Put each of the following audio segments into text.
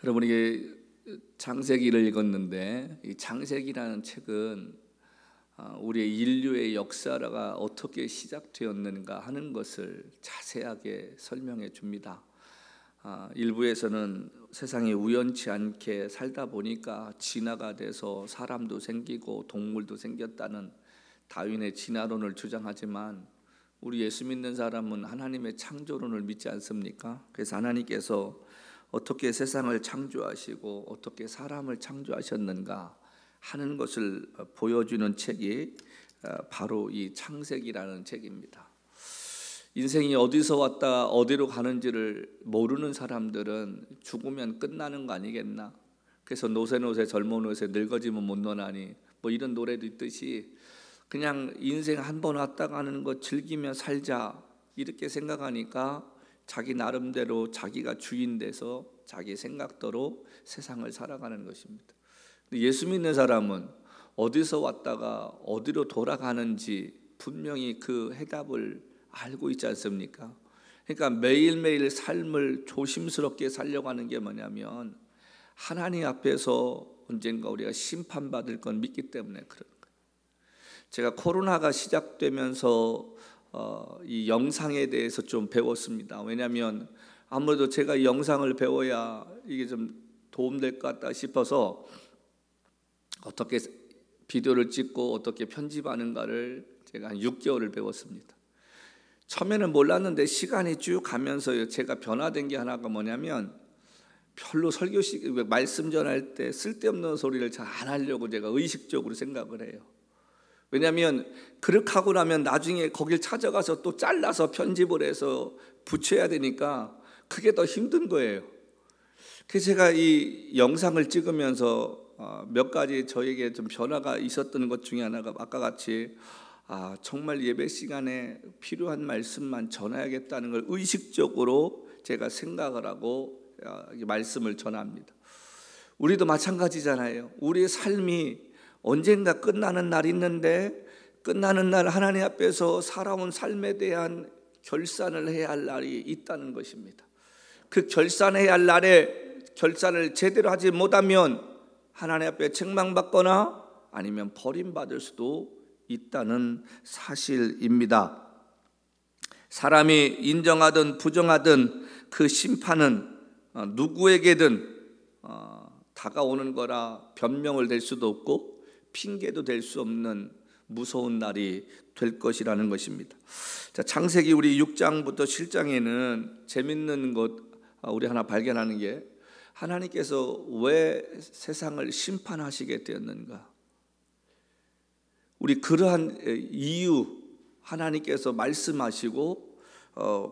여러분, 이게 창세기를 읽었는데, 이 창세기라는 책은 우리의 인류의 역사가 어떻게 시작되었는가 하는 것을 자세하게 설명해 줍니다. 일부에서는 세상에 우연치 않게 살다 보니까 진화가 돼서 사람도 생기고 동물도 생겼다는 다윈의 진화론을 주장하지만, 우리 예수 믿는 사람은 하나님의 창조론을 믿지 않습니까? 그래서 하나님께서 어떻게 세상을 창조하시고 어떻게 사람을 창조하셨는가 하는 것을 보여주는 책이 바로 이 창세기라는 책입니다. 인생이 어디서 왔다 어디로 가는지를 모르는 사람들은 죽으면 끝나는 거 아니겠나? 그래서 노새 젊은 노새 늙어지면 못 노나니 뭐 이런 노래도 있듯이 그냥 인생 한 번 왔다 가는 거 즐기며 살자 이렇게 생각하니까 자기 나름대로 자기가 주인 돼서 자기 생각대로 세상을 살아가는 것입니다. 예수 믿는 사람은 어디서 왔다가 어디로 돌아가는지 분명히 그 해답을 알고 있지 않습니까? 그러니까 매일매일 삶을 조심스럽게 살려고 하는 게 뭐냐면, 하나님 앞에서 언젠가 우리가 심판받을 건 믿기 때문에 그런 거예요. 제가 코로나가 시작되면서 이 영상에 대해서 좀 배웠습니다. 왜냐하면 아무래도 제가 영상을 배워야 이게 좀 도움될 것 같다 싶어서 어떻게 비디오를 찍고 어떻게 편집하는가를 제가 한 6개월을 배웠습니다. 처음에는 몰랐는데 시간이 쭉 가면서 제가 변화된 게 하나가 뭐냐면, 별로 설교식 말씀 전할 때 쓸데없는 소리를 잘 안 하려고 제가 의식적으로 생각을 해요. 왜냐하면 그렇게 하고 나면 나중에 거길 찾아가서 또 잘라서 편집을 해서 붙여야 되니까 그게 더 힘든 거예요. 그래서 제가 이 영상을 찍으면서 몇 가지 저에게 좀 변화가 있었던 것 중에 하나가 아까 같이 정말 예배 시간에 필요한 말씀만 전해야겠다는 걸 의식적으로 제가 생각을 하고 말씀을 전합니다. 우리도 마찬가지잖아요. 우리의 삶이 언젠가 끝나는 날이 있는데, 끝나는 날 하나님 앞에서 살아온 삶에 대한 결산을 해야 할 날이 있다는 것입니다. 그 결산해야 할 날에 결산을 제대로 하지 못하면 하나님 앞에 책망받거나 아니면 버림받을 수도 있다는 사실입니다. 사람이 인정하든 부정하든 그 심판은 누구에게든 다가오는 거라 변명을 될 수도 없고 핑계도 될 수 없는 무서운 날이 될 것이라는 것입니다. 자, 창세기 우리 6장부터 7장에는 재밌는 것 우리 하나 발견하는 게, 하나님께서 왜 세상을 심판하시게 되었는가, 우리 그러한 이유 하나님께서 말씀하시고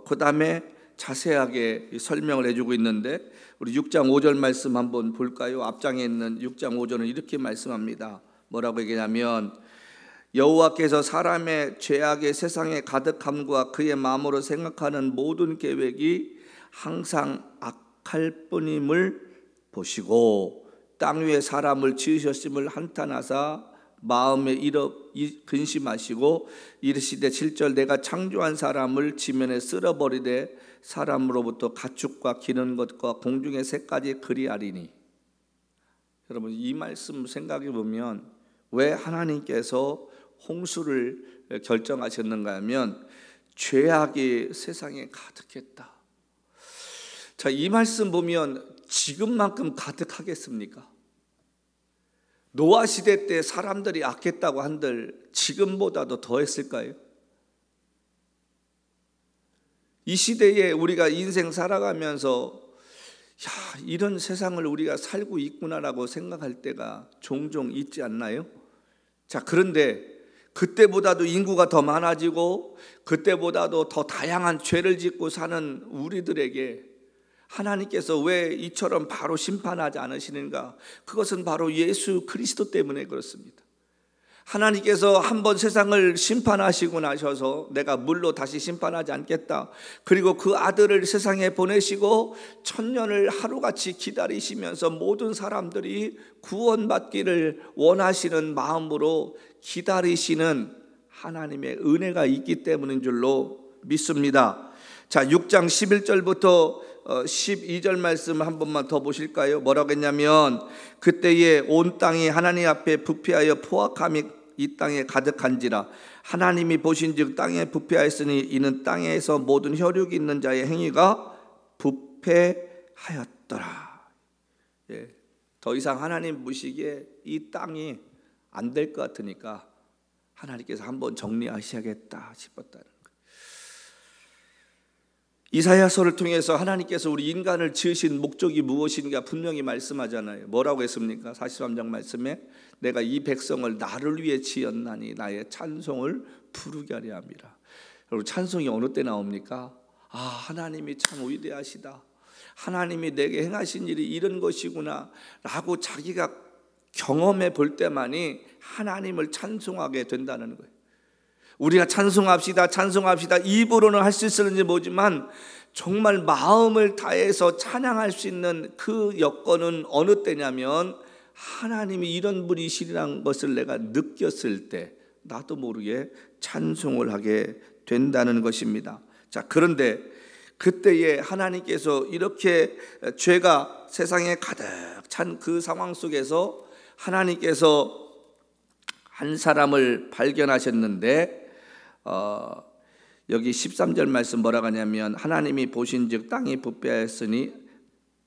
그 다음에 자세하게 설명을 해주고 있는데, 우리 6장 5절 말씀 한번 볼까요? 앞장에 있는 6장 5절은 이렇게 말씀합니다. 뭐라고 얘기냐면, 여호와께서 사람의 죄악의 세상에 가득함과 그의 마음으로 생각하는 모든 계획이 항상 악할 뿐임을 보시고 땅 위에 사람을 지으셨음을 한탄하사 마음에 근심하시고 이르시되 7절 내가 창조한 사람을 지면에 쓸어버리되 사람으로부터 가축과 기는 것과 공중의 새까지 그리하리니. 여러분, 이 말씀 생각해 보면 왜 하나님께서 홍수를 결정하셨는가 하면, 죄악이 세상에 가득했다. 자, 이 말씀 보면 지금만큼 가득하겠습니까? 노아 시대 때 사람들이 악했다고 한들 지금보다도 더 했을까요? 이 시대에 우리가 인생 살아가면서 이런 세상을 우리가 살고 있구나라고 생각할 때가 종종 있지 않나요? 자, 그런데 그때보다도 인구가 더 많아지고 그때보다도 더 다양한 죄를 짓고 사는 우리들에게 하나님께서 왜 이처럼 바로 심판하지 않으시는가? 그것은 바로 예수 그리스도 때문에 그렇습니다. 하나님께서 한번 세상을 심판하시고 나셔서 내가 물로 다시 심판하지 않겠다, 그리고 그 아들을 세상에 보내시고 천년을 하루같이 기다리시면서 모든 사람들이 구원받기를 원하시는 마음으로 기다리시는 하나님의 은혜가 있기 때문인 줄로 믿습니다. 자, 6장 11절부터 12절 말씀 한 번만 더 보실까요? 뭐라고 했냐면 그때에 온 땅이 하나님 앞에 부패하여 포악함이 이 땅에 가득한지라 하나님이 보신즉 땅에 부패하였으니 이는 땅에서 모든 혈육이 있는 자의 행위가 부패하였더라. 더 이상 하나님 보시기에 이 땅이 안 될 것 같으니까 하나님께서 한번 정리하셔야겠다 싶었다는 거예요. 이사야서를 통해서 하나님께서 우리 인간을 지으신 목적이 무엇인가 분명히 말씀하잖아요. 뭐라고 했습니까? 43장 말씀에 내가 이 백성을 나를 위해 지었나니 나의 찬송을 부르게 하려 함이라. 여러분, 찬송이 어느 때 나옵니까? 하나님이 참 위대하시다, 하나님이 내게 행하신 일이 이런 것이구나 라고 자기가 경험해 볼 때만이 하나님을 찬송하게 된다는 거예요. 우리가 찬송합시다 찬송합시다 입으로는 할 수 있을지 모르지만 정말 마음을 다해서 찬양할 수 있는 그 여건은 어느 때냐면 하나님이 이런 분이시라는 것을 내가 느꼈을 때 나도 모르게 찬송을 하게 된다는 것입니다. 자, 그런데 그때에 하나님께서 이렇게 죄가 세상에 가득 찬 그 상황 속에서 하나님께서 한 사람을 발견하셨는데 여기 13절 말씀 뭐라고 하냐면 하나님이 보신즉 땅이 부패하였으니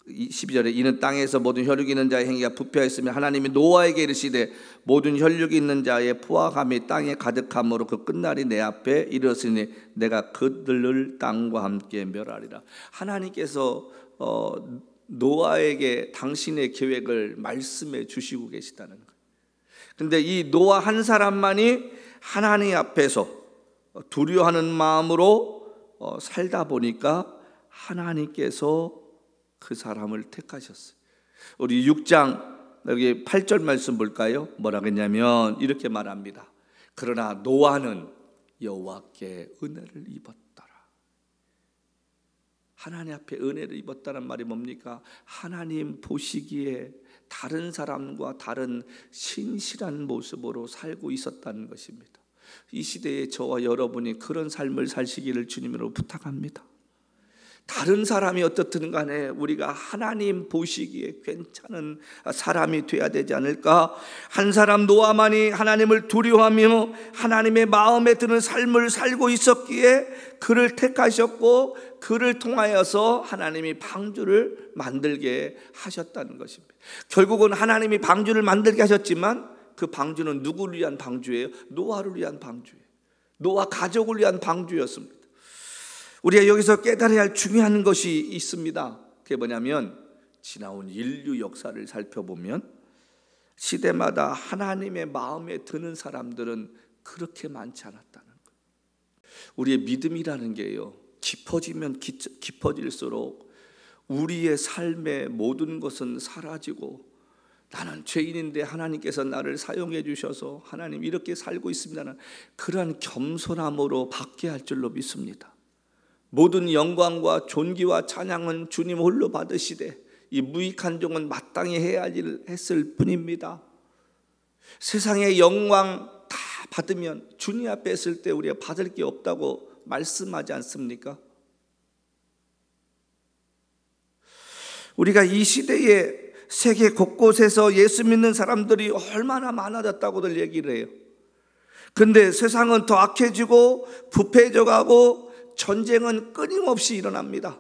12절에 이는 땅에서 모든 혈육이 있는 자의 행위가 부패하였으며 하나님이 노아에게 이르시되 모든 혈육이 있는 자의 포악함이 땅에 가득함으로 그 끝날이 내 앞에 이르렀으니 내가 그들을 땅과 함께 멸하리라. 하나님께서 노아에게 당신의 계획을 말씀해 주시고 계시다는 거예요. 근데 이 노아 한 사람만이 하나님 앞에서 두려워하는 마음으로 살다 보니까 하나님께서 그 사람을 택하셨어요. 우리 6장 여기 8절 말씀 볼까요? 뭐라고 했냐면 이렇게 말합니다. 그러나 노아는 여호와께 은혜를 입었더라. 하나님 앞에 은혜를 입었다는 말이 뭡니까? 하나님 보시기에 다른 사람과 다른 신실한 모습으로 살고 있었다는 것입니다. 이 시대에 저와 여러분이 그런 삶을 사시기를 주님으로 부탁합니다. 다른 사람이 어떻든 간에 우리가 하나님 보시기에 괜찮은 사람이 돼야 되지 않을까? 한 사람 노아만이 하나님을 두려워하며 하나님의 마음에 드는 삶을 살고 있었기에 그를 택하셨고 그를 통하여서 하나님이 방주를 만들게 하셨다는 것입니다. 결국은 하나님이 방주를 만들게 하셨지만 그 방주는 누구를 위한 방주예요? 노아를 위한 방주예요. 노아 가족을 위한 방주였습니다. 우리가 여기서 깨달아야 할 중요한 것이 있습니다. 그게 뭐냐면 지나온 인류 역사를 살펴보면 시대마다 하나님의 마음에 드는 사람들은 그렇게 많지 않았다는 거예요. 우리의 믿음이라는 게요, 깊어지면 깊어질수록 우리의 삶의 모든 것은 사라지고 나는 죄인인데 하나님께서 나를 사용해 주셔서 하나님 이렇게 살고 있습니다는 그러한 겸손함으로 받게 할 줄로 믿습니다. 모든 영광과 존귀와 찬양은 주님 홀로 받으시되 이 무익한 종은 마땅히 해야 할 일을 했을 뿐입니다. 세상의 영광 다 받으면 주님 앞에 있을 때 우리가 받을 게 없다고 말씀하지 않습니까? 우리가 이 시대에 세계 곳곳에서 예수 믿는 사람들이 얼마나 많아졌다고들 얘기를 해요. 근데 세상은 더 악해지고 부패해져 가고 전쟁은 끊임없이 일어납니다.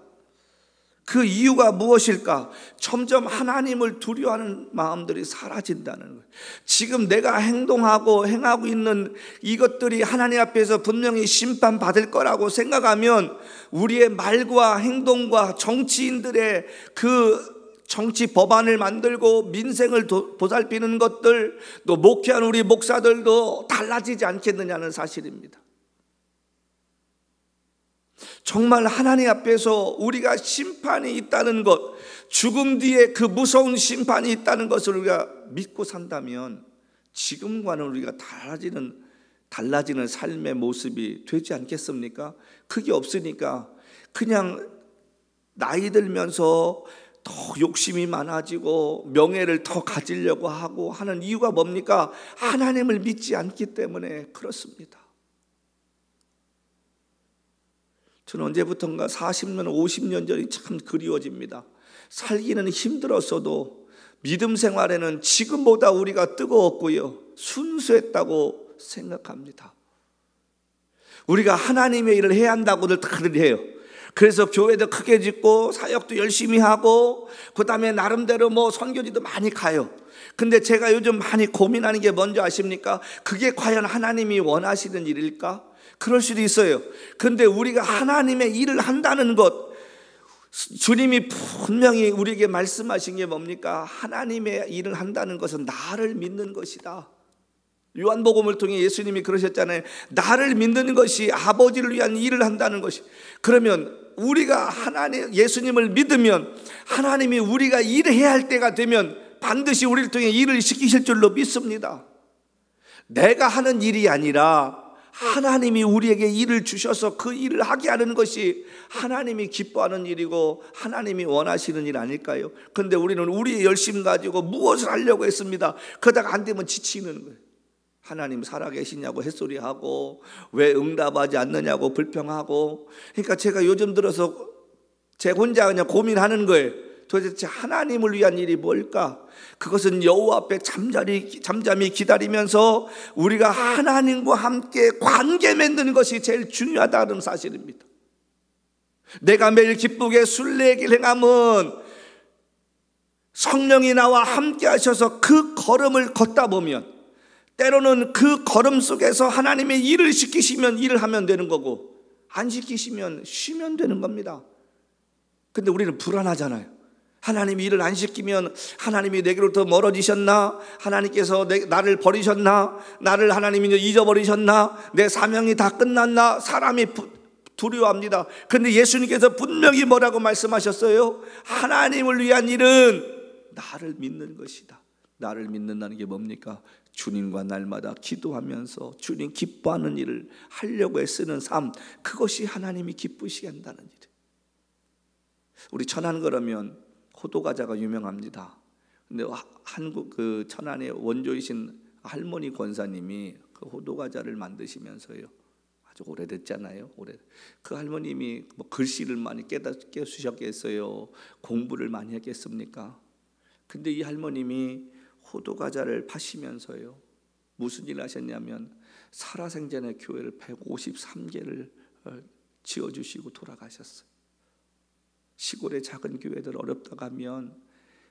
그 이유가 무엇일까? 점점 하나님을 두려워하는 마음들이 사라진다는 거예요. 지금 내가 행동하고 행하고 있는 이것들이 하나님 앞에서 분명히 심판받을 거라고 생각하면 우리의 말과 행동과 정치인들의 그 정치 법안을 만들고 민생을 보살피는 것들, 또 목회하는 우리 목사들도 달라지지 않겠느냐는 사실입니다. 정말 하나님 앞에서 우리가 심판이 있다는 것, 죽음 뒤에 그 무서운 심판이 있다는 것을 우리가 믿고 산다면 지금과는 우리가 달라지는 삶의 모습이 되지 않겠습니까? 그게 없으니까 그냥 나이 들면서 더 욕심이 많아지고 명예를 더 가지려고 하고 하는 이유가 뭡니까? 하나님을 믿지 않기 때문에 그렇습니다. 저는 언제부턴가 40년, 50년 전이 참 그리워집니다. 살기는 힘들었어도 믿음 생활에는 지금보다 우리가 뜨거웠고요, 순수했다고 생각합니다. 우리가 하나님의 일을 해야 한다고들 다들 해요. 그래서 교회도 크게 짓고 사역도 열심히 하고 그 다음에 나름대로 뭐 선교지도 많이 가요. 근데 제가 요즘 많이 고민하는 게 뭔지 아십니까? 그게 과연 하나님이 원하시는 일일까? 그럴 수도 있어요. 근데 우리가 하나님의 일을 한다는 것, 주님이 분명히 우리에게 말씀하신 게 뭡니까? 하나님의 일을 한다는 것은 나를 믿는 것이다. 요한복음을 통해 예수님이 그러셨잖아요. 나를 믿는 것이 아버지를 위한 일을 한다는 것이. 그러면 우리가 예수님을 믿으면 하나님이 우리가 일을 해야 할 때가 되면 반드시 우리를 통해 일을 시키실 줄로 믿습니다. 내가 하는 일이 아니라 하나님이 우리에게 일을 주셔서 그 일을 하게 하는 것이 하나님이 기뻐하는 일이고 하나님이 원하시는 일 아닐까요? 그런데 우리는 우리의 열심 가지고 무엇을 하려고 했습니다. 그러다가 안 되면 지치는 거예요. 하나님 살아계시냐고 햇소리하고 왜 응답하지 않느냐고 불평하고. 그러니까 제가 요즘 들어서 제 혼자 그냥 고민하는 거예요. 도대체 하나님을 위한 일이 뭘까? 그것은 여호와 앞에 잠잠히 기다리면서 우리가 하나님과 함께 관계 맺는 것이 제일 중요하다는 사실입니다. 내가 매일 기쁘게 순례길 행함은 성령이 나와 함께 하셔서 그 걸음을 걷다 보면 때로는 그 걸음 속에서 하나님의 일을 시키시면 일을 하면 되는 거고 안 시키시면 쉬면 되는 겁니다. 근데 우리는 불안하잖아요. 하나님이 일을 안 시키면 하나님이 내게로부터 멀어지셨나? 하나님께서 나를 버리셨나? 나를 하나님이 잊어버리셨나? 내 사명이 다 끝났나? 사람이 두려워합니다. 그런데 예수님께서 분명히 뭐라고 말씀하셨어요? 하나님을 위한 일은 나를 믿는 것이다. 나를 믿는다는 게 뭡니까? 주님과 날마다 기도하면서 주님 기뻐하는 일을 하려고 애쓰는 삶, 그것이 하나님이 기쁘시게 한다는 일이에요. 우리 천안 그러면 호두과자가 유명합니다. 근데 한국 그 천안의 원조이신 할머니 권사님이 그 호두과자를 만드시면서요, 아주 오래됐잖아요. 그 할머님이 뭐 글씨를 많이 깨우셨겠어요? 공부를 많이 했겠습니까? 근데 이 할머님이 호두과자를 파시면서요, 무슨 일을 하셨냐면 살아생전에 교회를 153개를 지어주시고 돌아가셨어요. 시골의 작은 교회들 어렵다 가면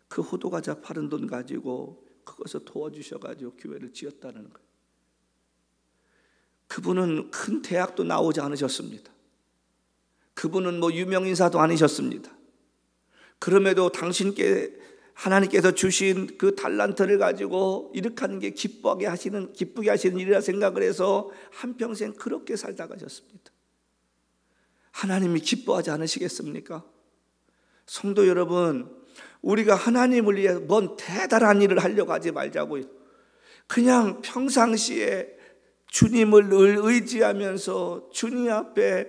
그 호두과자 파는 돈 가지고 그것을 도와주셔가지고 교회를 지었다는 거예요. 그분은 큰 대학도 나오지 않으셨습니다. 그분은 뭐 유명인사도 아니셨습니다. 그럼에도 당신께 하나님께서 주신 그 달란트를 가지고 이렇게 하는 게 기쁘게 하시는 일이라 생각을 해서 한평생 그렇게 살다 가셨습니다. 하나님이 기뻐하지 않으시겠습니까? 성도 여러분, 우리가 하나님을 위해 뭔 대단한 일을 하려고 하지 말자고요. 그냥 평상시에 주님을 의지하면서 주님 앞에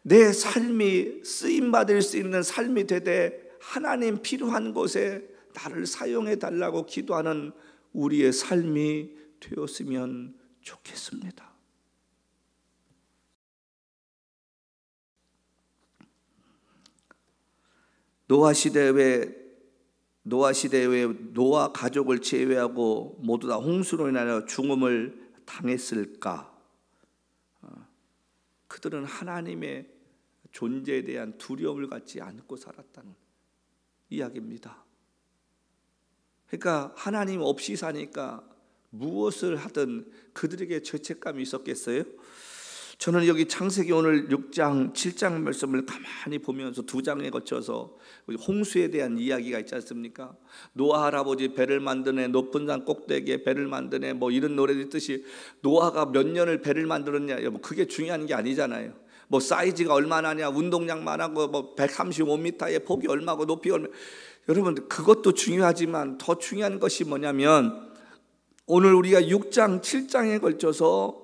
내 삶이 쓰임받을 수 있는 삶이 되되 하나님 필요한 곳에 나를 사용해 달라고 기도하는 우리의 삶이 되었으면 좋겠습니다. 노아 시대에 노아 가족을 제외하고 모두 다 홍수로 인하여 죽음을 당했을까? 그들은 하나님의 존재에 대한 두려움을 갖지 않고 살았다는 이야기입니다. 그러니까 하나님 없이 사니까 무엇을 하든 그들에게 죄책감이 있었겠어요? 저는 여기 창세기 오늘 6장, 7장 말씀을 가만히 보면서 2장에 거쳐서 홍수에 대한 이야기가 있지 않습니까? 노아 할아버지 배를 만드네, 높은 산 꼭대기에 배를 만드네, 뭐 이런 노래도 있듯이 노아가 몇 년을 배를 만들었냐, 뭐 그게 중요한 게 아니잖아요. 뭐 사이즈가 얼마나냐, 운동량만 하고 뭐 135m의 폭이 얼마고 높이 얼마. 여러분, 그것도 중요하지만 더 중요한 것이 뭐냐면 오늘 우리가 6장, 7장에 걸쳐서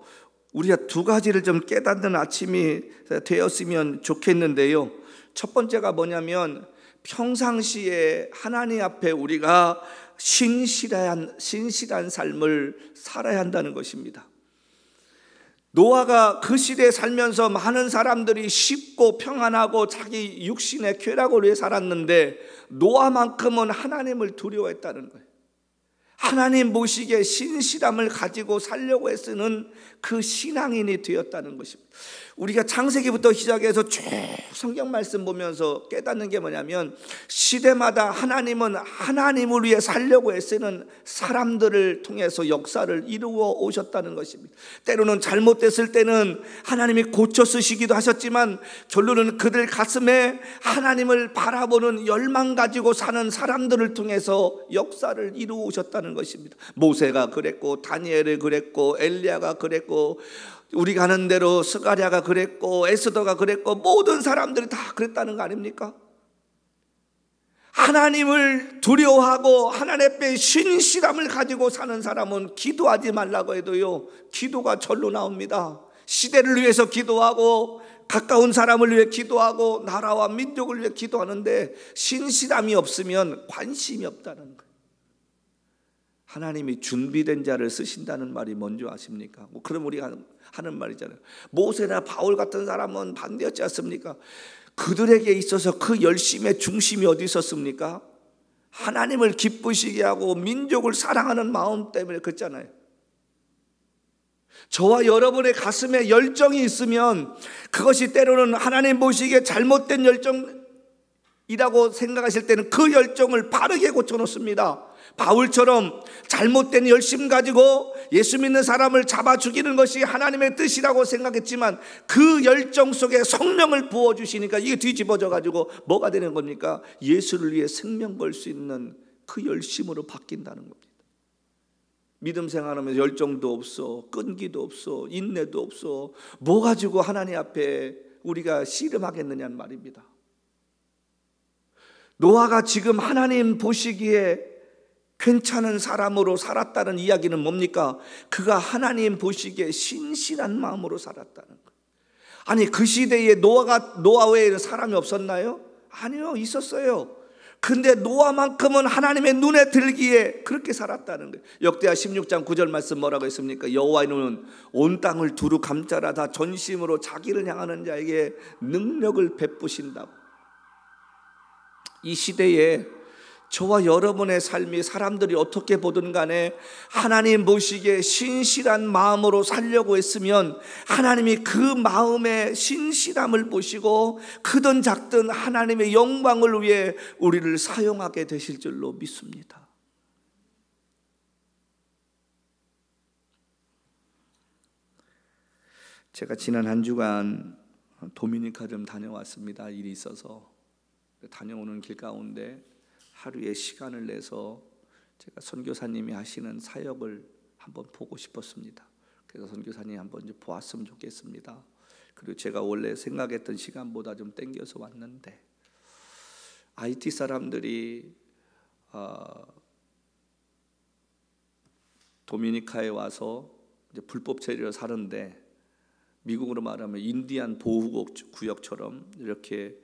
우리가 2가지를 좀 깨닫는 아침이 되었으면 좋겠는데요. 첫 번째가 뭐냐면 평상시에 하나님 앞에 우리가 신실한 삶을 살아야 한다는 것입니다. 노아가 그 시대에 살면서 많은 사람들이 쉽고 평안하고 자기 육신의 쾌락을 위해 살았는데 노아만큼은 하나님을 두려워했다는 거예요. 하나님 보시기에 신실함을 가지고 살려고 애쓰는 그 신앙인이 되었다는 것입니다. 우리가 창세기부터 시작해서 쭉 성경 말씀 보면서 깨닫는 게 뭐냐면, 시대마다 하나님은 하나님을 위해 살려고 애쓰는 사람들을 통해서 역사를 이루어 오셨다는 것입니다. 때로는 잘못됐을 때는 하나님이 고쳐 쓰시기도 하셨지만, 결론은 그들 가슴에 하나님을 바라보는 열망 가지고 사는 사람들을 통해서 역사를 이루어 오셨다는 것입니다. 모세가 그랬고, 다니엘이 그랬고, 엘리야가 그랬고, 우리가 아는 대로 스가랴가 그랬고, 에스더가 그랬고, 모든 사람들이 다 그랬다는 거 아닙니까? 하나님을 두려워하고 하나님 앞에 신실함을 가지고 사는 사람은 기도하지 말라고 해도요, 기도가 절로 나옵니다. 시대를 위해서 기도하고 가까운 사람을 위해 기도하고 나라와 민족을 위해 기도하는데 신실함이 없으면 관심이 없다는 거예요. 하나님이 준비된 자를 쓰신다는 말이 뭔지 아십니까? 그럼 우리가 하는 말이잖아요. 모세나 바울 같은 사람은 반대였지 않습니까? 그들에게 있어서 그 열심의 중심이 어디 있었습니까? 하나님을 기쁘시게 하고 민족을 사랑하는 마음 때문에 그랬잖아요. 저와 여러분의 가슴에 열정이 있으면 그것이 때로는 하나님 보시기에 잘못된 열정이라고 생각하실 때는 그 열정을 바르게 고쳐놓습니다. 바울처럼 잘못된 열심 가지고 예수 믿는 사람을 잡아 죽이는 것이 하나님의 뜻이라고 생각했지만 그 열정 속에 성령을 부어주시니까 이게 뒤집어져 가지고 뭐가 되는 겁니까? 예수를 위해 생명 걸 수 있는 그 열심으로 바뀐다는 겁니다. 믿음 생활하면서 열정도 없어, 끈기도 없어, 인내도 없어, 뭐 가지고 하나님 앞에 우리가 씨름하겠느냐는 말입니다. 노아가 지금 하나님 보시기에 괜찮은 사람으로 살았다는 이야기는 뭡니까? 그가 하나님 보시기에 신실한 마음으로 살았다는 거예요. 아니, 그 시대에 노아 외에 사람이 없었나요? 아니요, 있었어요. 근데 노아만큼은 하나님의 눈에 들기에 그렇게 살았다는 거예요. 역대하 16장 9절 말씀 뭐라고 했습니까? 여호와는 온 땅을 두루 감싸라 다 전심으로 자기를 향하는 자에게 능력을 베푸신다고. 이 시대에 저와 여러분의 삶이 사람들이 어떻게 보든 간에 하나님 보시기에 신실한 마음으로 살려고 했으면 하나님이 그 마음의 신실함을 보시고 크든 작든 하나님의 영광을 위해 우리를 사용하게 되실 줄로 믿습니다. 제가 지난 한 주간 도미니카 좀 다녀왔습니다. 일이 있어서. 다녀오는 길 가운데 하루의 시간을 내서 제가 선교사님이 하시는 사역을 한번 보고 싶었습니다. 그래서 선교사님 한번 이제 보았으면 좋겠습니다. 그리고 제가 원래 생각했던 시간보다 좀 땡겨서 왔는데, IT 사람들이 도미니카에 와서 이제 불법 체류로 사는데, 미국으로 말하면 인디안 보호구역처럼 이렇게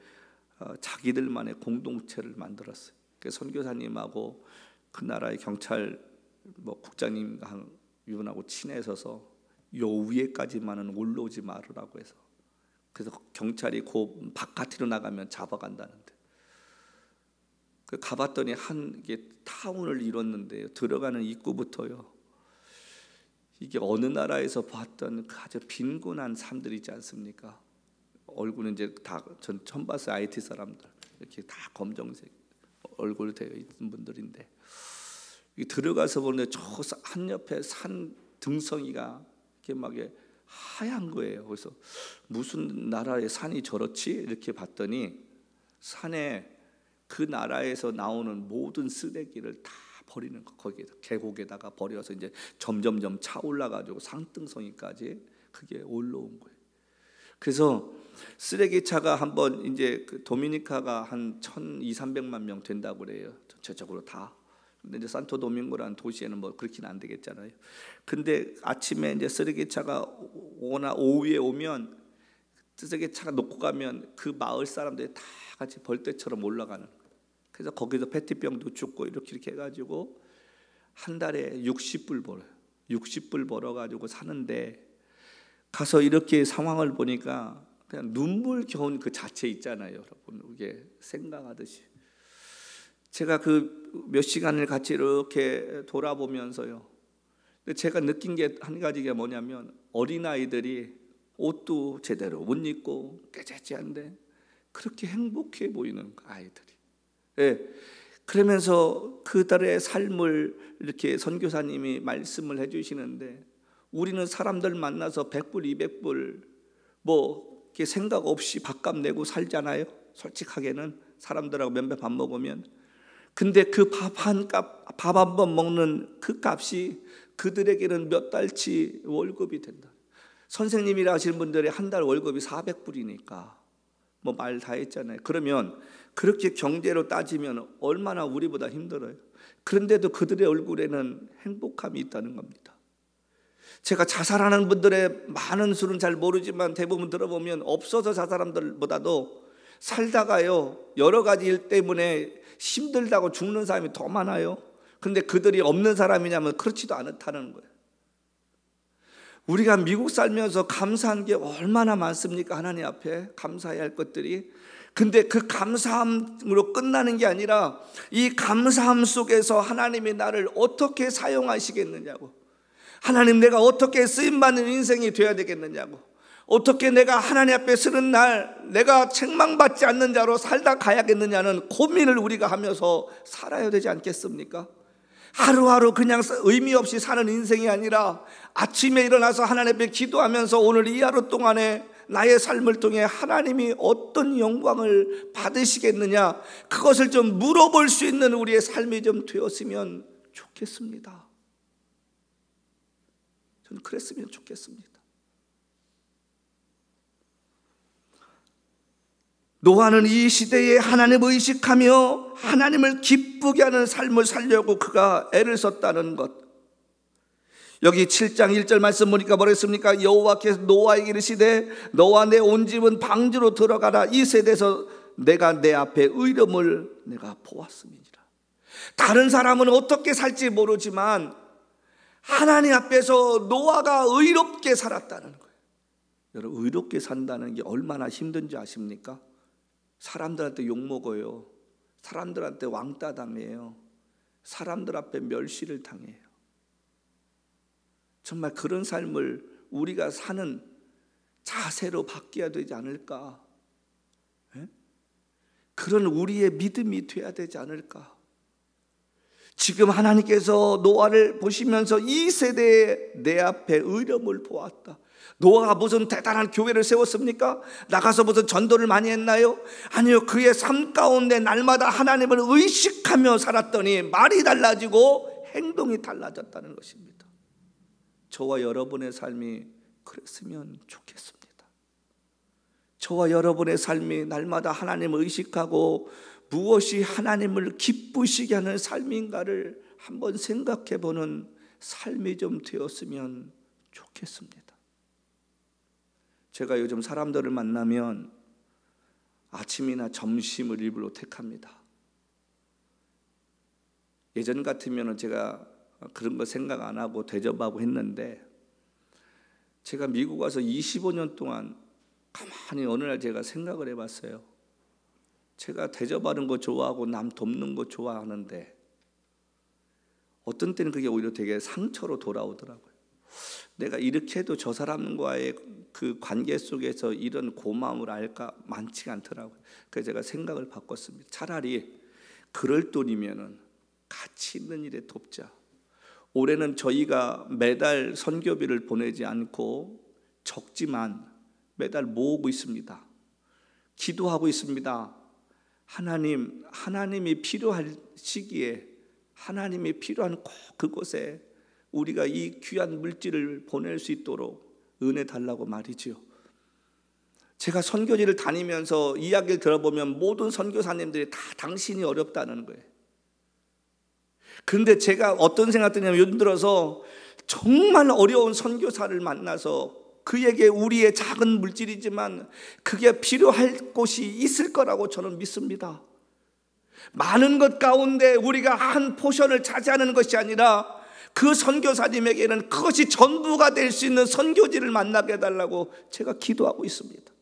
자기들만의 공동체를 만들었어요. 그래서 선교사님하고 그 나라의 경찰 국장님 이분하고 친해져서 요 위에까지만은 올라오지 말으라고 해서, 그래서 경찰이 그 바깥으로 나가면 잡아간다는데, 그 가봤더니 한 게 타운을 이뤘는데요, 들어가는 입구부터요, 이게 어느 나라에서 봤던 그 아주 빈곤한 삶들 있지 않습니까? 얼굴은 이제 다 전 처음 봤어요. IT 사람들 이렇게 다 검정색 얼굴 되어 있는 분들인데, 들어가서 보는데 저 한 옆에 산 등성이가 이렇게 막 하얀 거예요. 그래서 무슨 나라의 산이 저렇지? 이렇게 봤더니 산에 그 나라에서 나오는 모든 쓰레기를 다 버리는 거, 거기에다 계곡에다가 버려서 이제 점점점 차 올라가지고 상등성이까지 그게 올라온 거예요. 그래서 쓰레기차가 한번 이제 그 도미니카가 한 1,200~300만 명 된다고 그래요. 전체적으로 다. 근데 이제 산토도밍고라는 도시에는 뭐 그렇게는 안 되겠잖아요. 근데 아침에 이제 쓰레기차가 오나 오후에 오면 쓰레기차가 놓고 가면 그 마을 사람들이 다 같이 벌떼처럼 올라가는 거예요. 그래서 거기서 페트병도 줍고 이렇게 해가지고 한 달에 60불 벌어요. 60불 벌어가지고 사는데, 가서 이렇게 상황을 보니까 그냥 눈물겨운 그 자체 있잖아요, 여러분. 이게 생각하듯이 제가 그 몇 시간을 같이 이렇게 돌아보면서요, 제가 느낀 게 한 가지가 뭐냐면, 어린아이들이 옷도 제대로 못 입고 깨끗한데 그렇게 행복해 보이는 아이들이. 예. 그러면서 그들의 삶을 이렇게 선교사님이 말씀을 해주시는데, 우리는 사람들 만나서 100불 200불 뭐 이렇게 생각 없이 밥값 내고 살잖아요, 솔직하게는. 사람들하고 몇몇 밥 먹으면. 근데 그 밥 한 번 먹는 그 값이 그들에게는 몇 달치 월급이 된다. 선생님이라 하시는 분들의 한 달 월급이 400불이니까 뭐 말 다 했잖아요. 그러면 그렇게 경제로 따지면 얼마나 우리보다 힘들어요. 그런데도 그들의 얼굴에는 행복함이 있다는 겁니다. 제가 자살하는 분들의 많은 수는 잘 모르지만 대부분 들어보면 없어서 자살함들보다도 살다가요, 여러 가지 일 때문에 힘들다고 죽는 사람이 더 많아요. 근데 그들이 없는 사람이냐면 그렇지도 않다는 거예요. 우리가 미국 살면서 감사한 게 얼마나 많습니까? 하나님 앞에 감사해야 할 것들이. 근데 그 감사함으로 끝나는 게 아니라 이 감사함 속에서 하나님이 나를 어떻게 사용하시겠느냐고, 하나님 내가 어떻게 쓰임받는 인생이 되어야 되겠느냐고, 어떻게 내가 하나님 앞에 서는 날 내가 책망받지 않는 자로 살다 가야겠느냐는 고민을 우리가 하면서 살아야 되지 않겠습니까? 하루하루 그냥 의미 없이 사는 인생이 아니라 아침에 일어나서 하나님 앞에 기도하면서 오늘 이 하루 동안에 나의 삶을 통해 하나님이 어떤 영광을 받으시겠느냐, 그것을 좀 물어볼 수 있는 우리의 삶이 좀 되었으면 좋겠습니다. 저는 그랬으면 좋겠습니다. 노아는 이 시대에 하나님을 의식하며 하나님을 기쁘게 하는 삶을 살려고 그가 애를 썼다는 것. 여기 7장 1절 말씀 보니까 뭐랬습니까? 여호와께서 노아에게 이르시되 너와 내 온 집은 방주로 들어가라. 이 세대에서 내가 내 앞에 의로움을 내가 보았음이니라. 다른 사람은 어떻게 살지 모르지만 하나님 앞에서 노아가 의롭게 살았다는 거예요. 여러분, 의롭게 산다는 게 얼마나 힘든지 아십니까? 사람들한테 욕먹어요. 사람들한테 왕따 당해요. 사람들 앞에 멸시를 당해요. 정말 그런 삶을 우리가 사는 자세로 바뀌어야 되지 않을까? 네? 그런 우리의 믿음이 돼야 되지 않을까? 지금 하나님께서 노아를 보시면서 이 세대에 내 앞에 의로움을 보았다. 노아가 무슨 대단한 교회를 세웠습니까? 나가서 무슨 전도를 많이 했나요? 아니요. 그의 삶 가운데 날마다 하나님을 의식하며 살았더니 말이 달라지고 행동이 달라졌다는 것입니다. 저와 여러분의 삶이 그랬으면 좋겠습니다. 저와 여러분의 삶이 날마다 하나님을 의식하고 무엇이 하나님을 기쁘시게 하는 삶인가를 한번 생각해 보는 삶이 좀 되었으면 좋겠습니다. 제가 요즘 사람들을 만나면 아침이나 점심을 일부러 택합니다. 예전 같으면 제가 그런 거 생각 안 하고 대접하고 했는데, 제가 미국 와서 25년 동안 가만히 어느 날 제가 생각을 해봤어요. 제가 대접하는 거 좋아하고 남 돕는 거 좋아하는데 어떤 때는 그게 오히려 되게 상처로 돌아오더라고요. 내가 이렇게 해도 저 사람과의 그 관계 속에서 이런 고마움을 알까 많지가 않더라고요. 그래서 제가 생각을 바꿨습니다. 차라리 그럴 돈이면은 가치 있는 일에 돕자. 올해는 저희가 매달 선교비를 보내지 않고 적지만 매달 모으고 있습니다. 기도하고 있습니다. 하나님이 필요할 시기에, 하나님이 필요한 꼭 그곳에 우리가 이 귀한 물질을 보낼 수 있도록 은혜 달라고 말이지요. 제가 선교지를 다니면서 이야기를 들어보면 모든 선교사님들이 다 당신이 어렵다는 거예요. 그런데 제가 어떤 생각 드냐면, 요즘 들어서 정말 어려운 선교사를 만나서 그에게 우리의 작은 물질이지만 그게 필요할 곳이 있을 거라고 저는 믿습니다. 많은 것 가운데 우리가 한 포션을 차지하는 것이 아니라 그 선교사님에게는 그것이 전부가 될 수 있는 선교지를 만나게 해달라고 제가 기도하고 있습니다.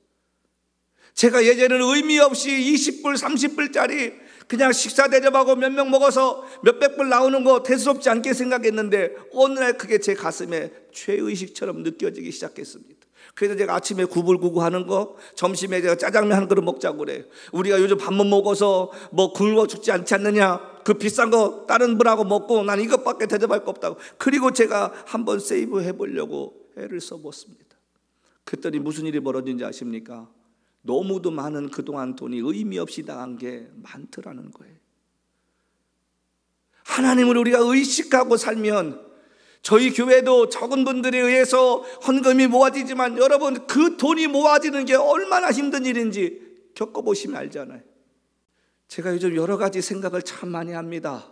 제가 예전에는 의미 없이 20불 30불짜리 그냥 식사 대접하고 몇 명 먹어서 몇백 불 나오는 거 대수롭지 않게 생각했는데 어느 날 그게 제 가슴에 죄의식처럼 느껴지기 시작했습니다. 그래서 제가 아침에 구불구구 하는 거, 점심에 제가 짜장면 한 그릇 먹자고 그래요. 우리가 요즘 밥 못 먹어서 뭐 굶어 죽지 않지 않느냐, 그 비싼 거 다른 분하고 먹고 난 이것밖에 대접할 거 없다고. 그리고 제가 한번 세이브 해보려고 애를 써봤습니다. 그랬더니 무슨 일이 벌어진지 아십니까? 너무도 많은 그동안 돈이 의미 없이 나간 게 많더라는 거예요. 하나님을 우리가 의식하고 살면, 저희 교회도 적은 분들에 의해서 헌금이 모아지지만 여러분, 그 돈이 모아지는 게 얼마나 힘든 일인지 겪어보시면 알잖아요. 제가 요즘 여러 가지 생각을 참 많이 합니다.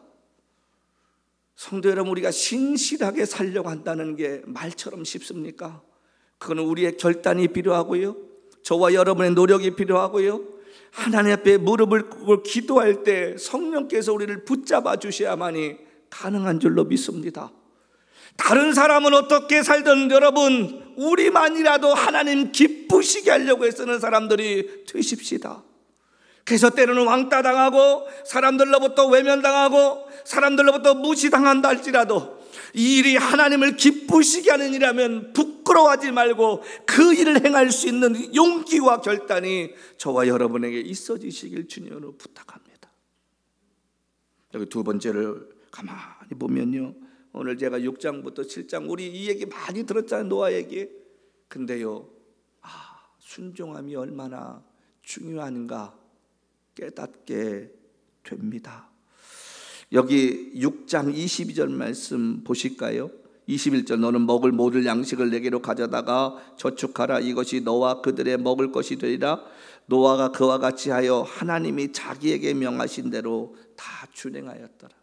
성도 여러분, 우리가 신실하게 살려고 한다는 게 말처럼 쉽습니까? 그거는 우리의 결단이 필요하고요, 저와 여러분의 노력이 필요하고요, 하나님 앞에 무릎을 꿇고 기도할 때 성령께서 우리를 붙잡아 주셔야만이 가능한 줄로 믿습니다. 다른 사람은 어떻게 살든 여러분, 우리만이라도 하나님 기쁘시게 하려고 애쓰는 사람들이 되십시다. 그래서 때로는 왕따 당하고 사람들로부터 외면당하고 사람들로부터 무시당한다 할지라도 이 일이 하나님을 기쁘시게 하는 일이라면 부끄러워하지 말고 그 일을 행할 수 있는 용기와 결단이 저와 여러분에게 있어지시길 주님으로 부탁합니다. 여기 두 번째를 가만히 보면요, 오늘 제가 6장부터 7장 우리 이 얘기 많이 들었잖아요, 노아 얘기. 근데요, 순종함이 얼마나 중요한가 깨닫게 됩니다. 여기 6장 22절 말씀 보실까요? 21절, 너는 먹을 모든 양식을 내게로 가져다가 저축하라. 이것이 너와 그들의 먹을 것이 되리라. 노아가 그와 같이 하여 하나님이 자기에게 명하신 대로 다 준행하였더라.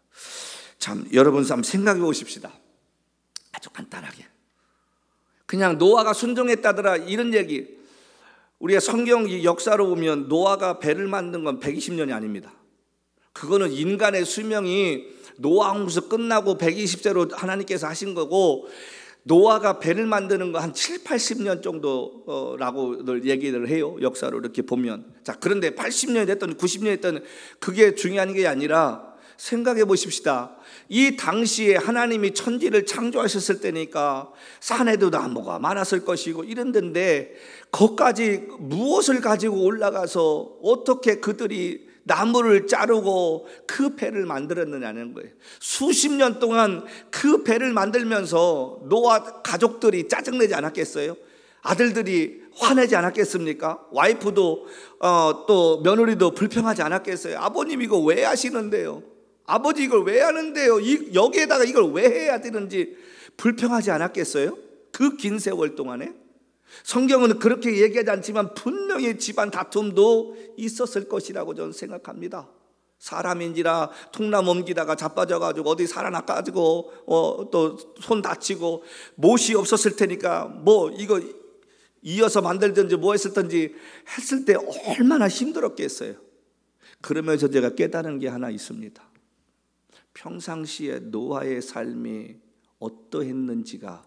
참, 여러분 한번 생각해 보십시다. 아주 간단하게 그냥 노아가 순종했다더라 이런 얘기, 우리가 성경 역사로 보면 노아가 배를 만든 건 120년이 아닙니다. 그거는 인간의 수명이 노아 홍수 끝나고 120세로 하나님께서 하신 거고, 노아가 배를 만드는 거 한 7, 80년 정도라고 늘 얘기를 해요, 역사로 이렇게 보면. 자, 그런데 80년이 됐든 90년이 됐든 그게 중요한 게 아니라 생각해 보십시다. 이 당시에 하나님이 천지를 창조하셨을 때니까 산에도 나무가 많았을 것이고 이런 데인데, 거기까지 무엇을 가지고 올라가서 어떻게 그들이 나무를 자르고 그 배를 만들었느냐는 거예요. 수십 년 동안 그 배를 만들면서 노아 가족들이 짜증내지 않았겠어요? 아들들이 화내지 않았겠습니까? 와이프도 또 며느리도 불평하지 않았겠어요? 아버님 이거 왜 하시는데요? 아버지 이걸 왜 하는데요? 여기에다가 이걸 왜 해야 되는지 불평하지 않았겠어요? 그 긴 세월 동안에. 성경은 그렇게 얘기하지 않지만 분명히 집안 다툼도 있었을 것이라고 저는 생각합니다. 사람인지라 통나무 옮기다가 자빠져가지고 어디 살아나가지고 또 손 다치고, 못이 없었을 테니까 뭐 이거 이어서 만들든지 뭐 했을든지 했을 때 얼마나 힘들었겠어요. 그러면서 제가 깨달은 게 하나 있습니다. 평상시에 노아의 삶이 어떠했는지가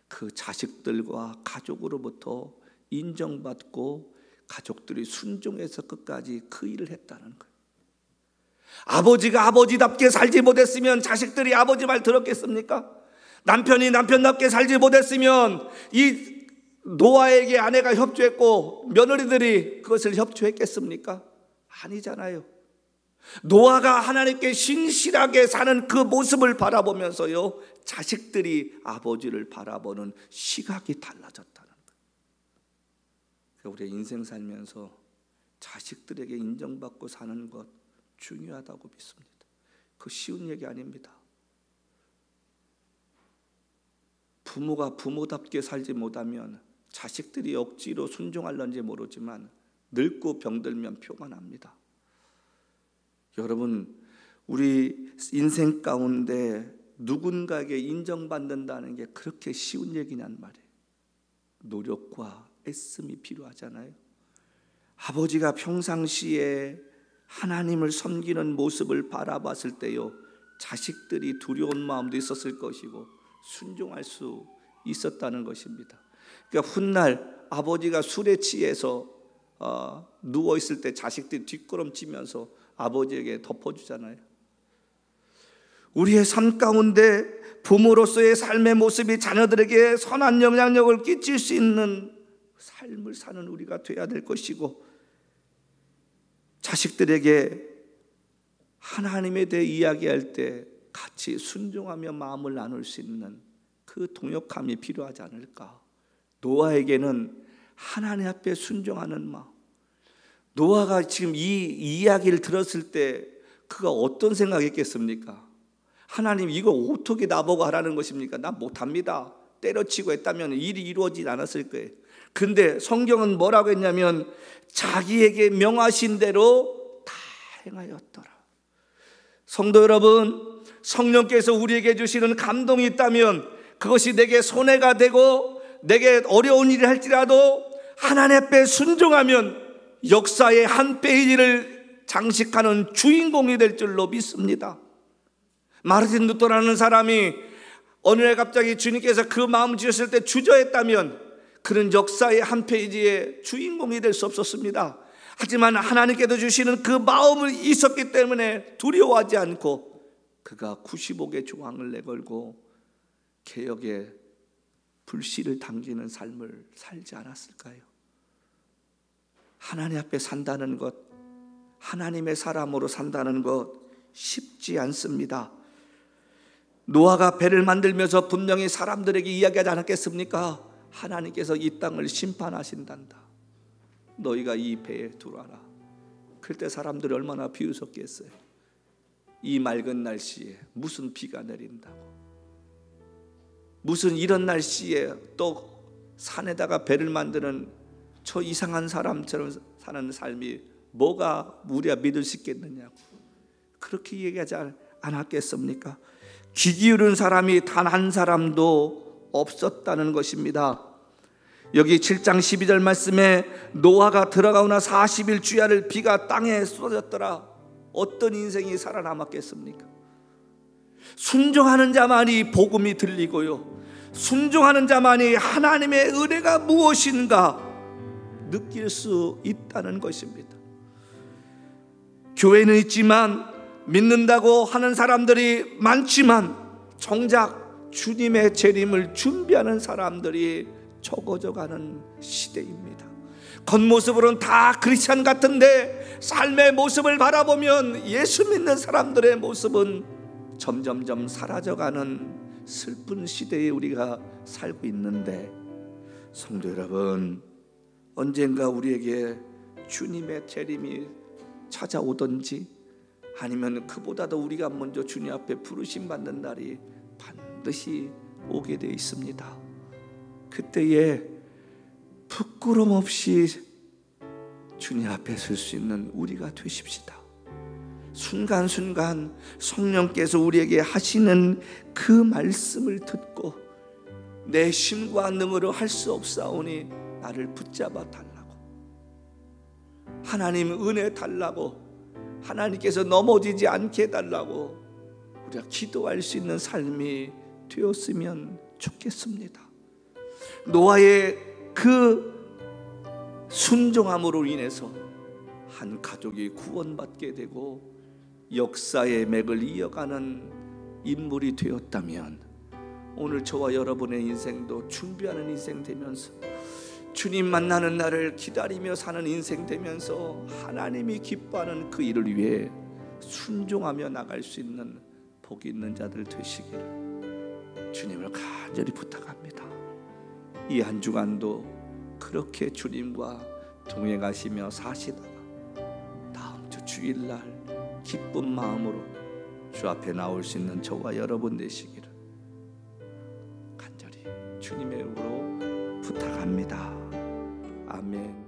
그 자식들과 가족으로부터 인정받고 가족들이 순종해서 끝까지 그 일을 했다는 거예요. 아버지가 아버지답게 살지 못했으면 자식들이 아버지 말 들었겠습니까? 남편이 남편답게 살지 못했으면 이 노아에게 아내가 협조했고 며느리들이 그것을 협조했겠습니까? 아니잖아요. 노아가 하나님께 신실하게 사는 그 모습을 바라보면서요, 자식들이 아버지를 바라보는 시각이 달라졌다는 거예요. 우리 인생 살면서 자식들에게 인정받고 사는 것 중요하다고 믿습니다. 그 쉬운 얘기 아닙니다. 부모가 부모답게 살지 못하면 자식들이 억지로 순종할런지 모르지만 늙고 병들면 표가 납니다. 여러분, 우리 인생 가운데 누군가에게 인정받는다는 게 그렇게 쉬운 얘기냔 말이에요. 노력과 애씀이 필요하잖아요. 아버지가 평상시에 하나님을 섬기는 모습을 바라봤을 때요, 자식들이 두려운 마음도 있었을 것이고 순종할 수 있었다는 것입니다. 그러니까 훗날 아버지가 술에 취해서 누워있을 때 자식들이 뒷걸음치면서 아버지에게 덮어주잖아요. 우리의 삶 가운데 부모로서의 삶의 모습이 자녀들에게 선한 영향력을 끼칠 수 있는 삶을 사는 우리가 되어야 될 것이고, 자식들에게 하나님에 대해 이야기할 때 같이 순종하며 마음을 나눌 수 있는 그 동역함이 필요하지 않을까. 노아에게는 하나님 앞에 순종하는 마음, 노아가 지금 이 이야기를 들었을 때 그가 어떤 생각했겠습니까? 하나님, 이거 어떻게 나보고 하라는 것입니까? 나 못합니다. 때려치고 했다면 일이 이루어지지 않았을 거예요. 근데 성경은 뭐라고 했냐면 자기에게 명하신 대로 다 행하였더라. 성도 여러분, 성령께서 우리에게 주시는 감동이 있다면 그것이 내게 손해가 되고 내게 어려운 일을 할지라도 하나님 앞에 순종하면 역사의 한 페이지를 장식하는 주인공이 될 줄로 믿습니다. 마르틴 루터라는 사람이 어느 날 갑자기 주님께서 그 마음을 주셨을 때 주저했다면 그는 역사의 한 페이지의 주인공이 될 수 없었습니다. 하지만 하나님께서 주시는 그 마음이 있었기 때문에 두려워하지 않고 그가 95개 조항을 내걸고 개혁의 불씨를 당기는 삶을 살지 않았을까요? 하나님 앞에 산다는 것, 하나님의 사람으로 산다는 것 쉽지 않습니다. 노아가 배를 만들면서 분명히 사람들에게 이야기하지 않았겠습니까? 하나님께서 이 땅을 심판하신단다. 너희가 이 배에 들어와라. 그때 사람들이 얼마나 비웃었겠어요. 이 맑은 날씨에 무슨 비가 내린다고, 무슨 이런 날씨에 또 산에다가 배를 만드는 저 이상한 사람처럼 사는 삶이 뭐가 우리가 믿을 수 있겠느냐고 그렇게 얘기하지 않았겠습니까? 귀 기울인 사람이 단 한 사람도 없었다는 것입니다. 여기 7장 12절 말씀에 노아가 들어가오나 40일 주야를 비가 땅에 쏟아졌더라. 어떤 인생이 살아남았겠습니까? 순종하는 자만이 복음이 들리고요, 순종하는 자만이 하나님의 은혜가 무엇인가 느낄 수 있다는 것입니다. 교회는 있지만 믿는다고 하는 사람들이 많지만 정작 주님의 재림을 준비하는 사람들이 적어져 가는 시대입니다. 겉모습으로는 다 크리스찬 같은데 삶의 모습을 바라보면 예수 믿는 사람들의 모습은 점점점 사라져가는 슬픈 시대에 우리가 살고 있는데, 성도 여러분, 언젠가 우리에게 주님의 재림이 찾아오든지 아니면 그보다도 우리가 먼저 주님 앞에 부르심 받는 날이 반드시 오게 되어 있습니다. 그때에 부끄럼 없이 주님 앞에 설 수 있는 우리가 되십시다. 순간순간 성령께서 우리에게 하시는 그 말씀을 듣고 내 힘과 능으로 할 수 없사오니 나를 붙잡아 달라고, 하나님 은혜 달라고, 하나님께서 넘어지지 않게 해달라고 우리가 기도할 수 있는 삶이 되었으면 좋겠습니다. 노아의 그 순종함으로 인해서 한 가족이 구원받게 되고 역사의 맥을 이어가는 인물이 되었다면 오늘 저와 여러분의 인생도 준비하는 인생 되면서 주님 만나는 날을 기다리며 사는 인생 되면서 하나님이 기뻐하는 그 일을 위해 순종하며 나갈 수 있는 복이 있는 자들 되시기를 주님을 간절히 부탁합니다. 이 한 주간도 그렇게 주님과 동행하시며 사시다가 다음 주 주일날 기쁜 마음으로 주 앞에 나올 수 있는 저와 여러분 되시기를 간절히 주님의 이름으로 부탁합니다. 아멘.